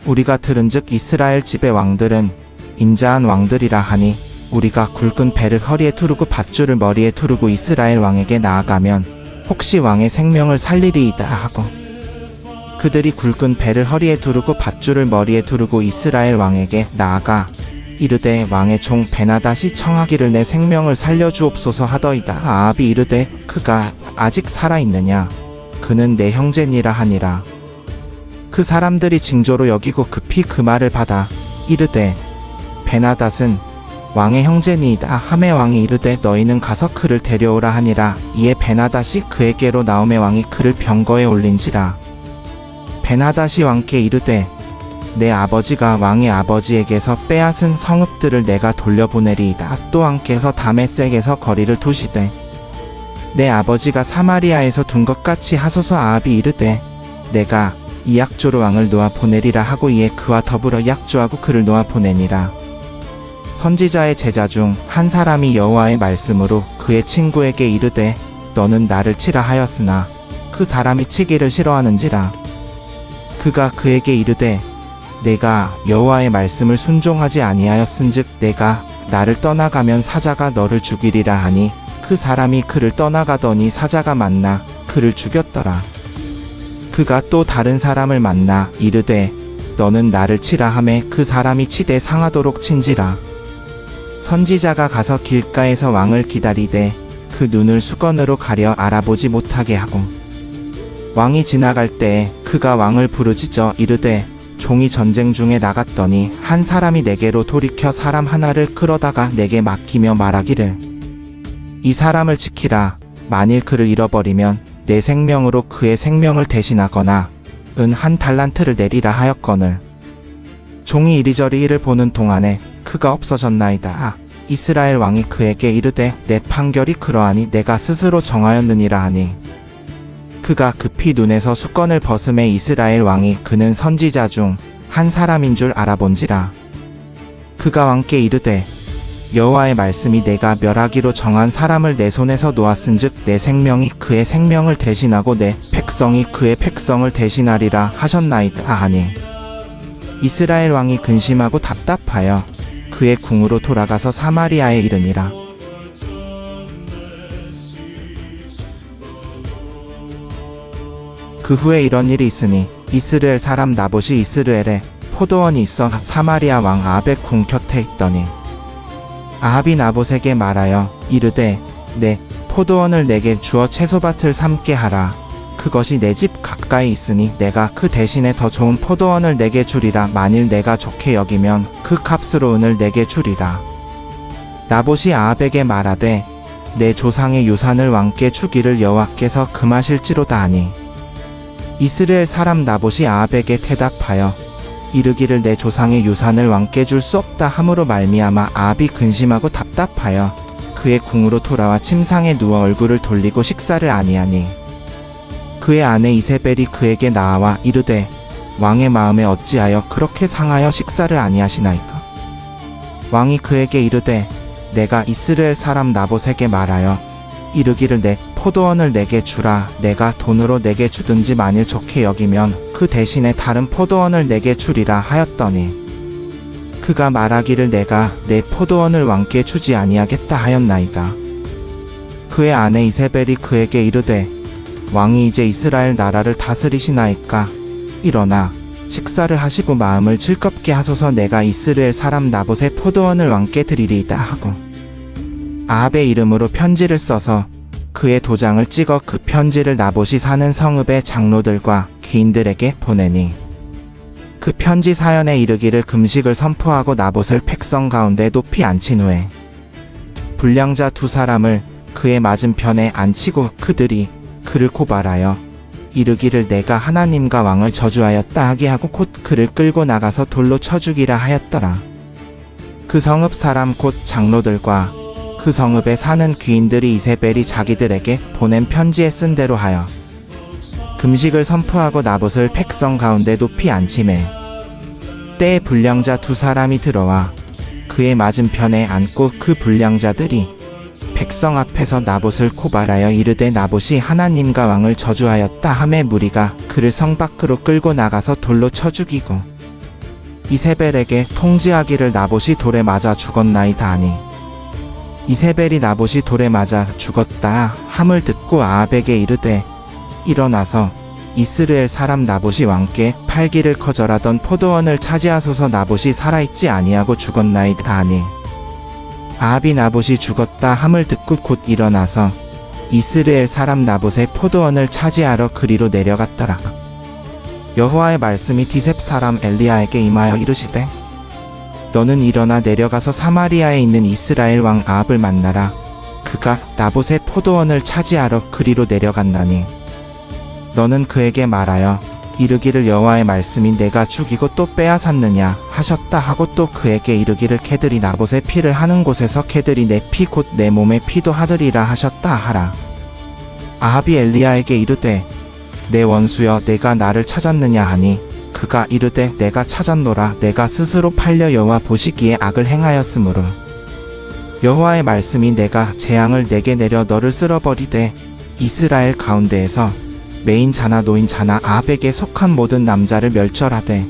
우리가 들은즉 이스라엘 집의 왕들은 인자한 왕들이라 하니 우리가 굵은 배를 허리에 두르고 밧줄을 머리에 두르고 이스라엘 왕에게 나아가면 혹시 왕의 생명을 살리리이다 하고 그들이 굵은 배를 허리에 두르고 밧줄을 머리에 두르고 이스라엘 왕에게 나아가 이르되 왕의 종 베나닷이 청하기를 내 생명을 살려주옵소서 하더이다. 아합이 이르되 그가 아직 살아있느냐 그는 내 형제니라 하니라. 그 사람들이 징조로 여기고 급히 그 말을 받아 이르되 베나닷은 왕의 형제니이다 하매 왕이 이르되 너희는 가서 그를 데려오라 하니라. 이에 베나닷이 그에게로 나오매 왕이 그를 병거에 올린지라. 베나닷이 왕께 이르되 내 아버지가 왕의 아버지에게서 빼앗은 성읍들을 내가 돌려보내리이다. 또 왕께서 다메섹에서 거리를 두시되 내 아버지가 사마리아에서 둔 것 같이 하소서. 아합이 이르되 내가 이 약조로 왕을 놓아 보내리라 하고 이에 그와 더불어 약조하고 그를 놓아 보내니라. 선지자의 제자 중 한 사람이 여호와의 말씀으로 그의 친구에게 이르되 너는 나를 치라 하였으나 그 사람이 치기를 싫어하는지라. 그가 그에게 이르되 내가 여호와의 말씀을 순종하지 아니하였은즉 내가 나를 떠나가면 사자가 너를 죽이리라 하니 그 사람이 그를 떠나가더니 사자가 만나 그를 죽였더라. 그가 또 다른 사람을 만나 이르되 너는 나를 치라 하매 그 사람이 치되 상하도록 친지라. 선지자가 가서 길가에서 왕을 기다리되 그 눈을 수건으로 가려 알아보지 못하게 하고 왕이 지나갈 때에 그가 왕을 부르짖어 이르되 종이 전쟁 중에 나갔더니 한 사람이 내게로 돌이켜 사람 하나를 끌어다가 내게 맡기며 말하기를 이 사람을 지키라. 만일 그를 잃어버리면 내 생명으로 그의 생명을 대신하거나 은 한 달란트를 내리라 하였거늘 종이 이리저리 이를 보는 동안에 그가 없어졌나이다. 이스라엘 왕이 그에게 이르되 내 판결이 그러하니 내가 스스로 정하였느니라 하니 그가 급히 눈에서 수건을 벗음에 이스라엘 왕이 그는 선지자 중 한 사람인 줄 알아본지라. 그가 왕께 이르되 여호와의 말씀이 내가 멸하기로 정한 사람을 내 손에서 놓았은즉 내 생명이 그의 생명을 대신하고 내 백성이 그의 백성을 대신하리라 하셨나이다 하니 이스라엘 왕이 근심하고 답답하여 그의 궁으로 돌아가서 사마리아에 이르니라. 그 후에 이런 일이 있으니 이스라엘 사람 나봇이 이스라엘에 포도원이 있어 사마리아 왕 아합의 궁 곁에 있더니 아합이 나봇에게 말하여 이르되 내 포도원을 내게 주어 채소밭을 삼게 하라. 그것이 내 집 가까이 있으니 내가 그 대신에 더 좋은 포도원을 내게 주리라. 만일 내가 좋게 여기면 그 값으로 은을 내게 주리라. 나봇이 아합에게 말하되 내 조상의 유산을 왕께 주기를 여호와께서 금하실지로다 하니 이스라엘 사람 나봇이 아합에게 대답하여 이르기를 내 조상의 유산을 왕께 줄 수 없다 함으로 말미암아 아합이 근심하고 답답하여 그의 궁으로 돌아와 침상에 누워 얼굴을 돌리고 식사를 아니하니 그의 아내 이세벨이 그에게 나와 이르되 왕의 마음에 어찌하여 그렇게 상하여 식사를 아니하시나이까. 왕이 그에게 이르되 내가 이스라엘 사람 나봇에게 말하여 이르기를 내 포도원을 내게 주라. 내가 돈으로 내게 주든지 만일 좋게 여기면 그 대신에 다른 포도원을 내게 주리라 하였더니 그가 말하기를 내가 내 포도원을 왕께 주지 아니하겠다 하였나이다. 그의 아내 이세벨이 그에게 이르되 왕이 이제 이스라엘 나라를 다스리시나이까 일어나 식사를 하시고 마음을 즐겁게 하소서. 내가 이스라엘 사람 나봇의 포도원을 왕께 드리리이다 하고 아합의 이름으로 편지를 써서 그의 도장을 찍어 그 편지를 나봇이 사는 성읍의 장로들과 귀인들에게 보내니 그 편지 사연에 이르기를 금식을 선포하고 나봇을 백성 가운데 높이 앉힌 후에 불량자 두 사람을 그의 맞은편에 앉히고 그들이 그를 고발하여 이르기를 내가 하나님과 왕을 저주하였다 하게 하고 곧 그를 끌고 나가서 돌로 쳐 죽이라 하였더라. 그 성읍 사람 곧 장로들과 그 성읍에 사는 귀인들이 이세벨이 자기들에게 보낸 편지에 쓴 대로 하여 금식을 선포하고 나봇을 백성 가운데 높이 앉히매 때에 불량자 두 사람이 들어와 그의 맞은편에 앉고 그 불량자들이 백성 앞에서 나봇을 고발하여 이르되 나봇이 하나님과 왕을 저주하였다 하매 무리가 그를 성 밖으로 끌고 나가서 돌로 쳐 죽이고 이세벨에게 통지하기를 나봇이 돌에 맞아 죽었나이다 하니 이세벨이 나봇이 돌에 맞아 죽었다 함을 듣고 아합에게 이르되 일어나서 이스라엘 사람 나봇이 왕께 팔기를 거절하던 포도원을 차지하소서. 나봇이 살아있지 아니하고 죽었나이다 하니 아합이 나봇이 죽었다 함을 듣고 곧 일어나서 이스라엘 사람 나봇의 포도원을 차지하러 그리로 내려갔더라. 여호와의 말씀이 디셉 사람 엘리야에게 임하여 이르시되 너는 일어나 내려가서 사마리아에 있는 이스라엘 왕 아합을 만나라. 그가 나봇의 포도원을 차지하러 그리로 내려간다니 너는 그에게 말하여 이르기를 여호와의 말씀이 내가 죽이고 또 빼앗았느냐 하셨다 하고 또 그에게 이르기를 개들이 나봇의 피를 하는 곳에서 개들이 내 피 곧 내 몸의 피도 하더리라 하셨다 하라. 아합이 엘리야에게 이르되 내 원수여 내가 나를 찾았느냐 하니 그가 이르되 내가 찾았노라. 내가 스스로 팔려 여호와 보시기에 악을 행하였으므로 여호와의 말씀이 내가 재앙을 내게 내려 너를 쓸어버리되 이스라엘 가운데에서 메인 자나 노인 자나 아합에게 속한 모든 남자를 멸절하되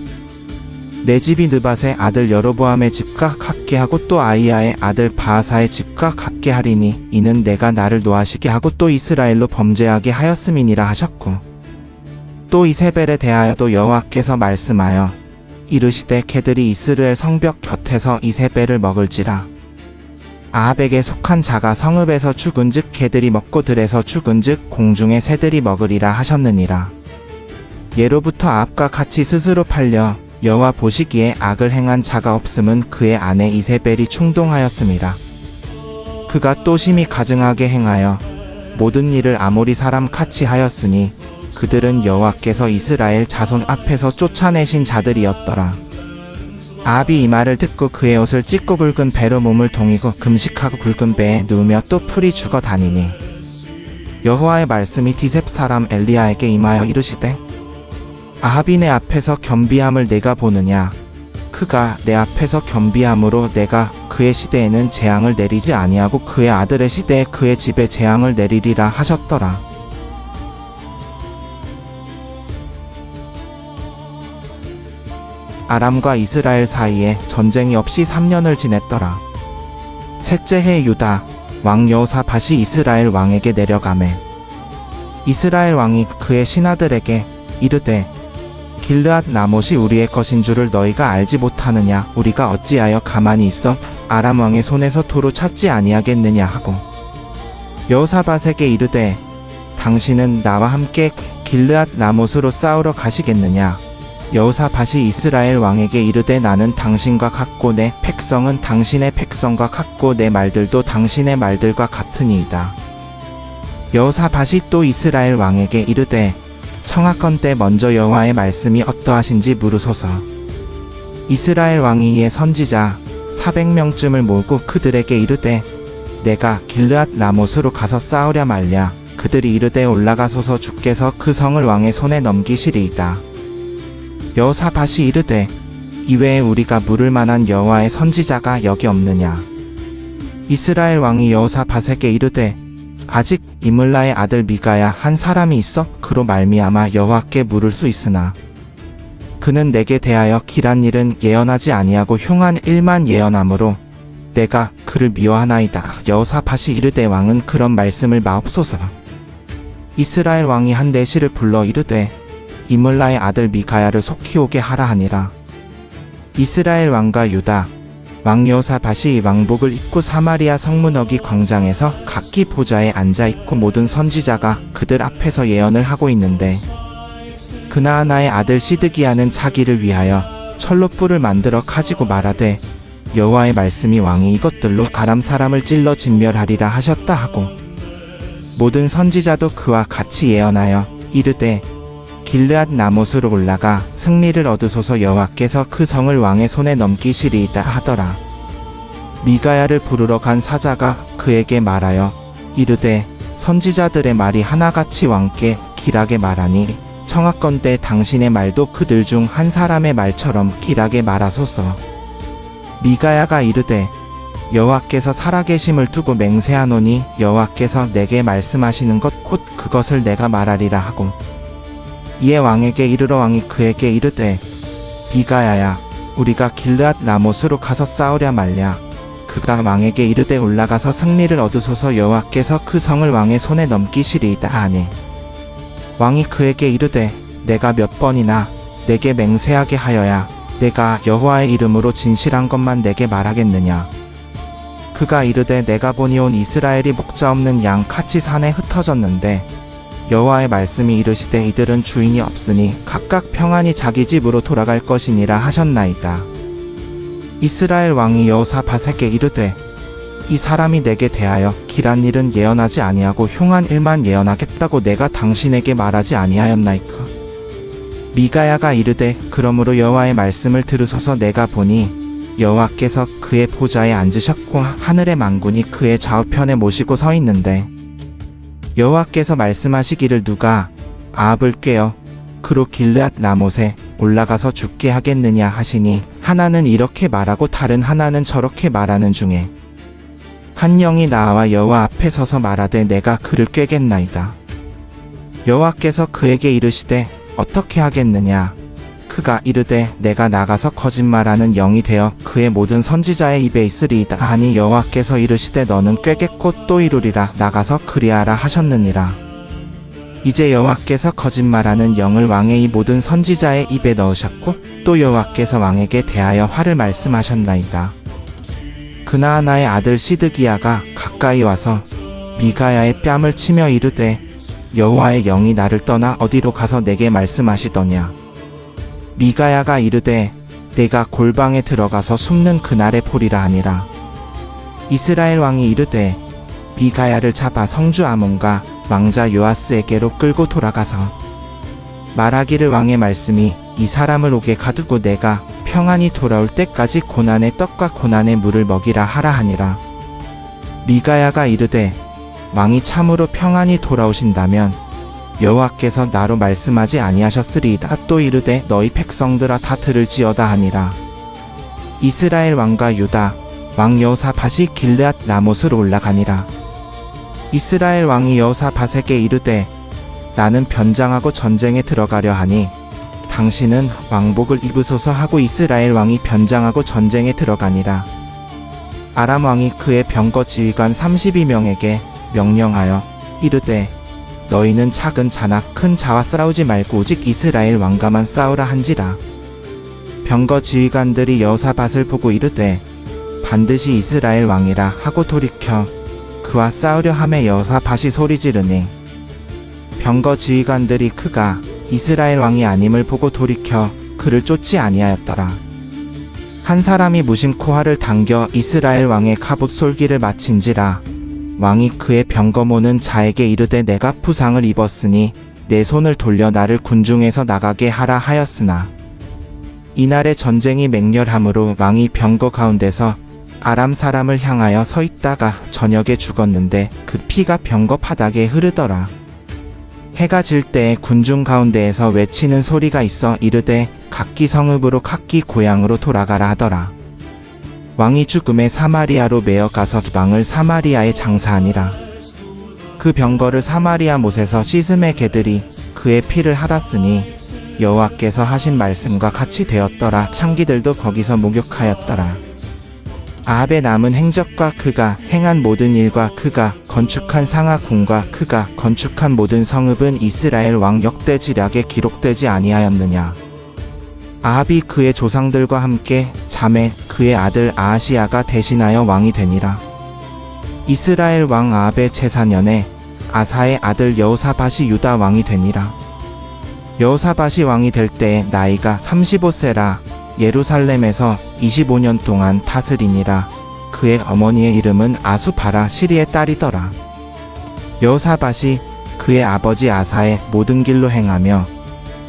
내 집이 느밧의 아들 여로보암의 집과 같게 하고 또 아이야의 아들 바하사의 집과 같게 하리니 이는 내가 나를 노하시게 하고 또 이스라엘로 범죄하게 하였음이니라 하셨고 또 이세벨에 대하여도 여호와께서 말씀하여 이르시되 개들이 이스라엘 성벽 곁에서 이세벨을 먹을지라. 아합에게 속한 자가 성읍에서 죽은즉 개들이 먹고 들에서 죽은즉 공중의 새들이 먹으리라 하셨느니라. 예로부터 아합과 같이 스스로 팔려 여호와 보시기에 악을 행한 자가 없음은 그의 아내 이세벨이 충동하였음이라. 그가 또 심히 가증하게 행하여 모든 일을 아모리 사람 같이 하였으니 그들은 여호와께서 이스라엘 자손 앞에서 쫓아내신 자들이었더라. 아합이 이 말을 듣고 그의 옷을 찢고 굵은 배로 몸을 동이고 금식하고 굵은 배에 누우며 또 풀이 죽어 다니니 여호와의 말씀이 디셉 사람 엘리야에게 임하여 이르시되 아합이 내 앞에서 겸비함을 내가 보느냐. 그가 내 앞에서 겸비함으로 내가 그의 시대에는 재앙을 내리지 아니하고 그의 아들의 시대에 그의 집에 재앙을 내리리라 하셨더라. 아람과 이스라엘 사이에 전쟁이 없이 3년을 지냈더라. 셋째 해 유다 왕 여호사밧이 이스라엘 왕에게 내려가매 이스라엘 왕이 그의 신하들에게 이르되 길르앗 나못이 우리의 것인 줄을 너희가 알지 못하느냐. 우리가 어찌하여 가만히 있어 아람 왕의 손에서 도로 찾지 아니하겠느냐 하고 여호사밧에게 이르되 당신은 나와 함께 길르앗 나못으로 싸우러 가시겠느냐. 여호사밧이 이스라엘 왕에게 이르되 나는 당신과 같고 내 백성은 당신의 백성과 같고 내 말들도 당신의 말들과 같으니이다. 여호사밧이 또 이스라엘 왕에게 이르되 청하건대 먼저 여호와의 말씀이 어떠하신지 물으소서. 이스라엘 왕이 이에 선지자 400명쯤을 모으고 그들에게 이르되 내가 길르앗 나못으로 가서 싸우랴 말랴. 그들이 이르되 올라가소서. 주께서 그 성을 왕의 손에 넘기시리이다. 여호사밧이 이르되 이외에 우리가 물을 만한 여호와의 선지자가 여기 없느냐. 이스라엘 왕이 여호사밧에게 이르되 아직 이물라의 아들 미가야 한 사람이 있어 그로 말미암아 여호와께 물을 수 있으나 그는 내게 대하여 길한 일은 예언하지 아니하고 흉한 일만 예언하므로 내가 그를 미워하나이다. 여호사밧이 이르되 왕은 그런 말씀을 마옵소서. 이스라엘 왕이 한 내시를 불러 이르되 이물라의 아들 미가야를 속히 오게 하라 하니라. 이스라엘 왕과 유다 왕 여호사밧이 왕복을 입고 사마리아 성문어기 광장에서 각기 보좌에 앉아있고 모든 선지자가 그들 앞에서 예언을 하고 있는데 그나아나의 아들 시드기야는 자기를 위하여 철로 뿔을 만들어 가지고 말하되 여호와의 말씀이 왕이 이것들로 아람 사람을 찔러 진멸하리라 하셨다 하고 모든 선지자도 그와 같이 예언하여 이르되 길르앗 라못으로 올라가 승리를 얻으소서 여호와께서 그 성을 왕의 손에 넘기시리이다 하더라. 미가야를 부르러 간 사자가 그에게 말하여 이르되 선지자들의 말이 하나같이 왕께 길하게 말하니 청하건대 당신의 말도 그들 중 한 사람의 말처럼 길하게 말하소서. 미가야가 이르되 여호와께서 살아계심을 두고 맹세하노니 여호와께서 내게 말씀하시는 것 곧 그것을 내가 말하리라 하고 이에 왕에게 이르러 왕이 그에게 이르되 미가야야 우리가 길르앗 라못으로 가서 싸우랴 말랴. 그가 왕에게 이르되 올라가서 승리를 얻으소서 여호와께서 그 성을 왕의 손에 넘기시리이다 하니 왕이 그에게 이르되 내가 몇 번이나 내게 맹세하게 하여야 내가 여호와의 이름으로 진실한 것만 내게 말하겠느냐. 그가 이르되 내가 보니 온 이스라엘이 목자 없는 양 같이 산에 흩어졌는데 여호와의 말씀이 이르시되 이들은 주인이 없으니 각각 평안히 자기 집으로 돌아갈 것이니라 하셨나이다. 이스라엘 왕이 여호사밧에게 이르되 이 사람이 내게 대하여 길한 일은 예언하지 아니하고 흉한 일만 예언하겠다고 내가 당신에게 말하지 아니하였나이까. 미가야가 이르되 그러므로 여호와의 말씀을 들으소서. 내가 보니 여호와께서 그의 보좌에 앉으셨고 하늘의 만군이 그의 좌우편에 모시고 서 있는데 여호와께서 말씀하시기를 누가 아합을 꾀어 그로 길르앗 라못에 올라가서 죽게 하겠느냐 하시니 하나는 이렇게 말하고 다른 하나는 저렇게 말하는 중에 한 영이 나와 여호와 앞에 서서 말하되 내가 그를 꾀겠나이다. 여호와께서 그에게 이르시되 어떻게 하겠느냐. 그가 이르되 내가 나가서 거짓말하는 영이 되어 그의 모든 선지자의 입에 있으리이다 하니 여호와께서 이르시되 너는 꾀겠고 또 이루리라. 나가서 그리하라 하셨느니라. 이제 여호와께서 거짓말하는 영을 왕의 이 모든 선지자의 입에 넣으셨고 또 여호와께서 왕에게 대하여 화를 말씀하셨나이다. 그나아나의 아들 시드기야가 가까이 와서 미가야의 뺨을 치며 이르되 여호와의 영이 나를 떠나 어디로 가서 내게 말씀하시더냐. 미가야가 이르되 내가 골방에 들어가서 숨는 그날에 보리라 하니라. 이스라엘 왕이 이르되 미가야를 잡아 성주 아몬과 왕자 요아스에게로 끌고 돌아가서 말하기를 왕의 말씀이 이 사람을 옥에 가두고 내가 평안히 돌아올 때까지 고난의 떡과 고난의 물을 먹이라 하라 하니라. 미가야가 이르되 왕이 참으로 평안히 돌아오신다면 여호와께서 나로 말씀하지 아니하셨으리이다. 또 이르되 너희 백성들아 다 들을지어다 하니라. 이스라엘 왕과 유다 왕 여호사밧이 길르앗 라못으로 올라가니라. 이스라엘 왕이 여호사밧에게 이르되 나는 변장하고 전쟁에 들어가려 하니 당신은 왕복을 입으소서 하고 이스라엘 왕이 변장하고 전쟁에 들어가니라. 아람 왕이 그의 병거 지휘관 32명에게 명령하여 이르되 너희는 작은 자나 큰 자와 싸우지 말고 오직 이스라엘 왕과만 싸우라 한지라. 병거 지휘관들이 여호사밧을 보고 이르되 반드시 이스라엘 왕이라 하고 돌이켜 그와 싸우려 하매 여호사밧이 소리지르니 병거 지휘관들이 그가 이스라엘 왕이 아님을 보고 돌이켜 그를 쫓지 아니하였더라. 한 사람이 무심코 활을 당겨 이스라엘 왕의 갑옷 솔기를 마친지라. 왕이 그의 병거 모는 자에게 이르되 내가 부상을 입었으니 내 손을 돌려 나를 군중에서 나가게 하라 하였으나 이날의 전쟁이 맹렬하므로 왕이 병거 가운데서 아람 사람을 향하여 서 있다가 저녁에 죽었는데 그 피가 병거 바닥에 흐르더라. 해가 질 때에 군중 가운데에서 외치는 소리가 있어 이르되 각기 성읍으로 각기 고향으로 돌아가라 하더라. 왕이 죽음에 사마리아로 메어 가서 왕을 사마리아에 장사하니라. 그 병거를 사마리아 못에서 시스메 개들이 그의 피를 had았으니 여호와께서 하신 말씀과 같이 되었더라. 창기들도 거기서 목욕하였더라. 아합의 남은 행적과 그가 행한 모든 일과 그가 건축한 상하궁과 그가 건축한 모든 성읍은 이스라엘 왕 역대지략에 기록되지 아니하였느냐. 아합이 그의 조상들과 함께 잠에 그의 아들 아하시야가 대신하여 왕이 되니라. 이스라엘 왕 아합의 제4년에 아사의 아들 여호사밧이 유다 왕이 되니라. 여호사밧이 왕이 될 때에 나이가 35세라. 예루살렘에서 25년 동안 다스리니라. 그의 어머니의 이름은 아수바라 시리의 딸이더라. 여호사밧이 그의 아버지 아사의 모든 길로 행하며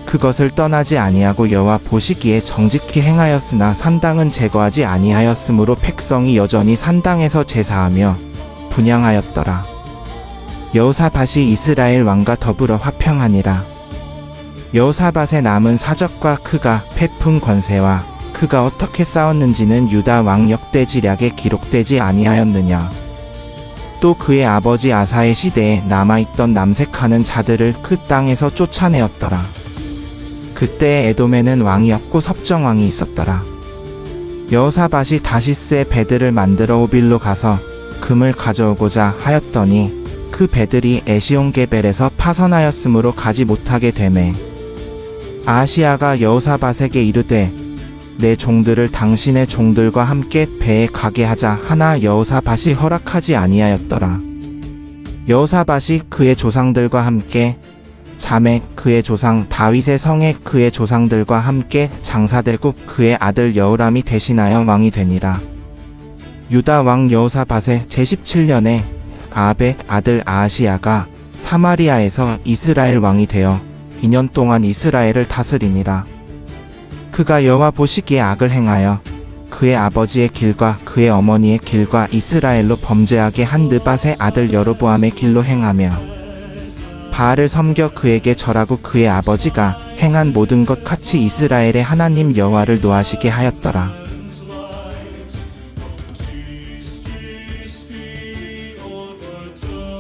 그것을 떠나지 아니하고 여호와 보시기에 정직히 행하였으나 산당은 제거하지 아니하였으므로 백성이 여전히 산당에서 제사하며 분향하였더라. 여호사밧이 이스라엘 왕과 더불어 화평하니라. 여호사밧의 남은 사적과 그가 베푼 권세와 그가 어떻게 싸웠는지는 유다 왕 역대지략에 기록되지 아니하였느냐. 또 그의 아버지 아사의 시대에 남아있던 남색하는 자들을 그 땅에서 쫓아내었더라. 그때 에돔에는 왕이 없고 섭정왕이 있었더라. 여호사밧이 다시스의 배들을 만들어 오빌로 가서 금을 가져오고자 하였더니 그 배들이 에시온게벨에서 파선하였으므로 가지 못하게 되매 아하시야가 여호사밧에게 이르되 내 종들을 당신의 종들과 함께 배에 가게 하자 하나 여호사밧이 허락하지 아니하였더라. 여호사밧이 그의 조상들과 함께 잠에 그의 조상 다윗의 성에 그의 조상들과 함께 장사되고 그의 아들 여호람이 대신하여 왕이 되니라. 유다 왕 여호사밧의 제17년에 아합의 아들 아하시야가 사마리아에서 이스라엘 왕이 되어 2년 동안 이스라엘을 다스리니라. 그가 여호와 보시기에 악을 행하여 그의 아버지의 길과 그의 어머니의 길과 이스라엘로 범죄하게 한 느밧의 아들 여로보암의 길로 행하며 바알을 섬겨 그에게 절하고 그의 아버지가 행한 모든 것 같이 이스라엘의 하나님 여호와를 노하시게 하였더라.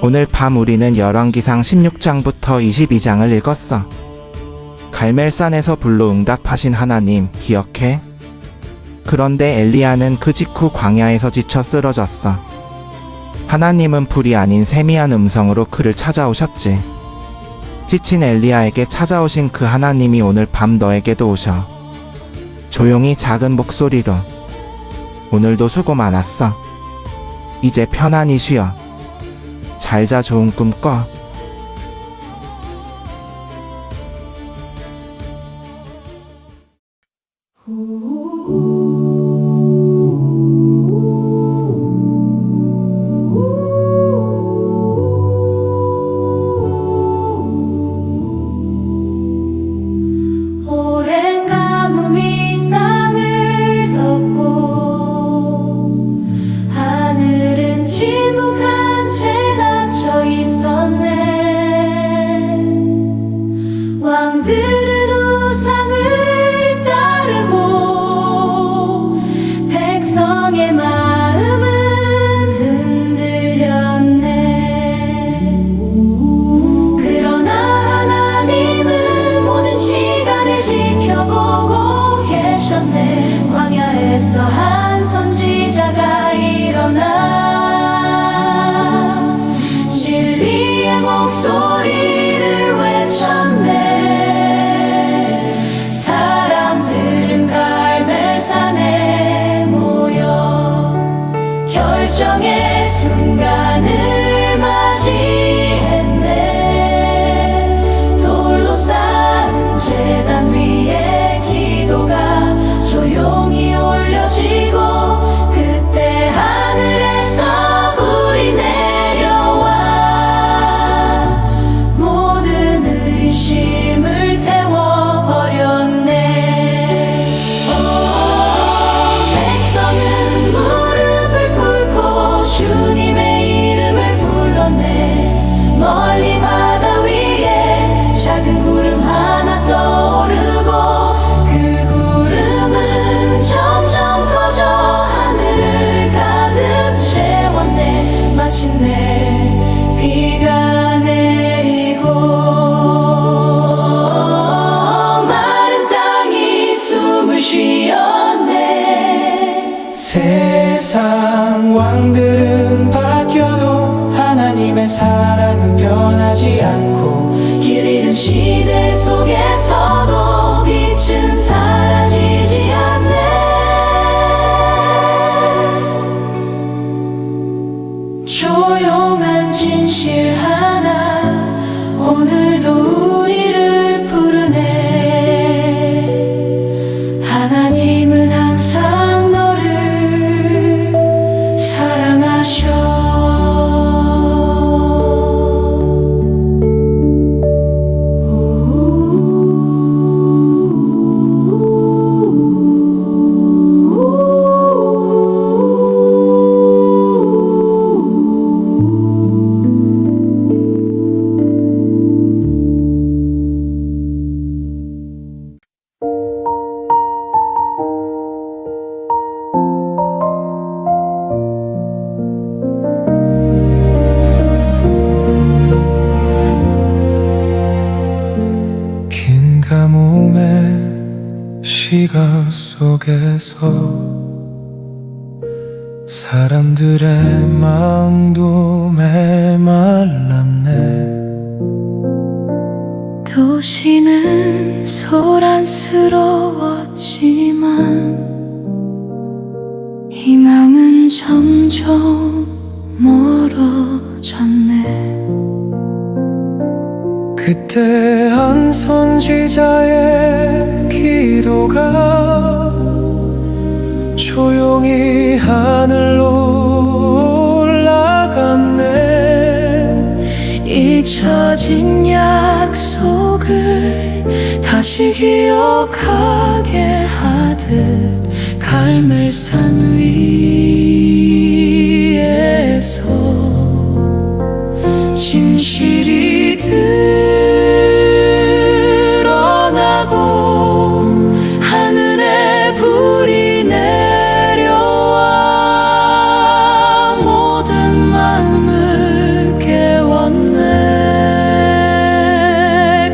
오늘 밤 우리는 열왕기상 16장부터 22장을 읽었어. 갈멜산에서 불로 응답하신 하나님 기억해? 그런데 엘리야는 그 직후 광야에서 지쳐 쓰러졌어. 하나님은 불이 아닌 세미한 음성으로 그를 찾아오셨지. 지친 엘리야에게 찾아오신 그 하나님이 오늘 밤 너에게도 오셔. 조용히 작은 목소리로 오늘도 수고 많았어. 이제 편안히 쉬어. 잘 자 좋은 꿈 꿔. 오랜 가뭄이 땅을 덮고 하늘은 침묵한 채 닫혀 있었네. 왕들은 우상을 따르고 백성의 마음은 흔들렸네. 그러나 하나님은 모든 시간을 지켜보고 계셨네. 광야에서 한 선지자가 일어나 진리의 목소리를 외쳤네. 사람들은 갈멜산에 모여 결정의 순간을 맞이했네. 돌로 쌓은 제단 위에 기도가 조용히 올려지고 그때 하늘에서 불이 내려와 모든 의심을 태워버렸네. 백성은 무릎을 꿇고 지었네. 세상 왕들은 바뀌어도 하나님의 사랑은 변하지 않고 길 잃은 시대 속에서도 빛은 사라지지 않네. 조용한 진실 하나 오늘도 우리를 부르네. 하나님은 항상 너를 사랑하셔. 긴 가뭄의 시간 속에서 사람들의 마음도 메말랐네. 도시는 소란스러웠지만 희망은 점점 멀어졌네. 그때 한 선지자의 기도가 조용히 하늘로 올라갔네. 잊혀진 약속을 다시 기억하게 하듯 갈멜산 위에서 진실이 드러나고 하늘에 불이 내려와 모든 마음을 깨웠네.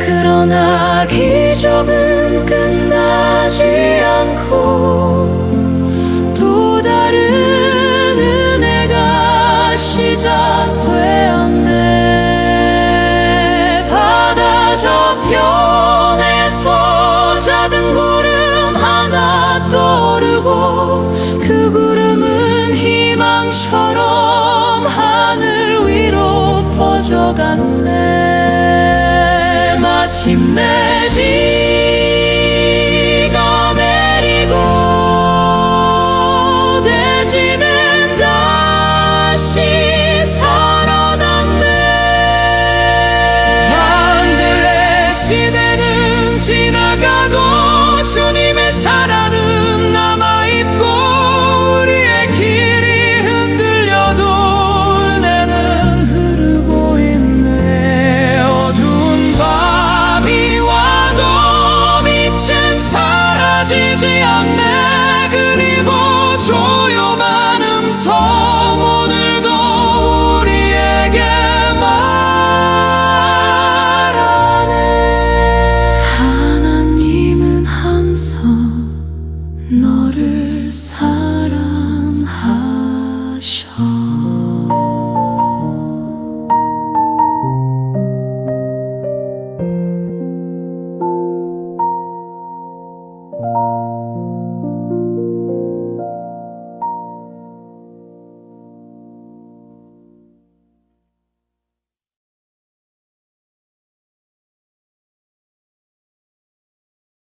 그러나 기적은 끝나지 않고 또 다른 은혜가 시작되었네. 바다 저편에서 작은 구름 하나 떠오르고 그 구름은 희망처럼 하늘 위로 퍼져갔네. 마침내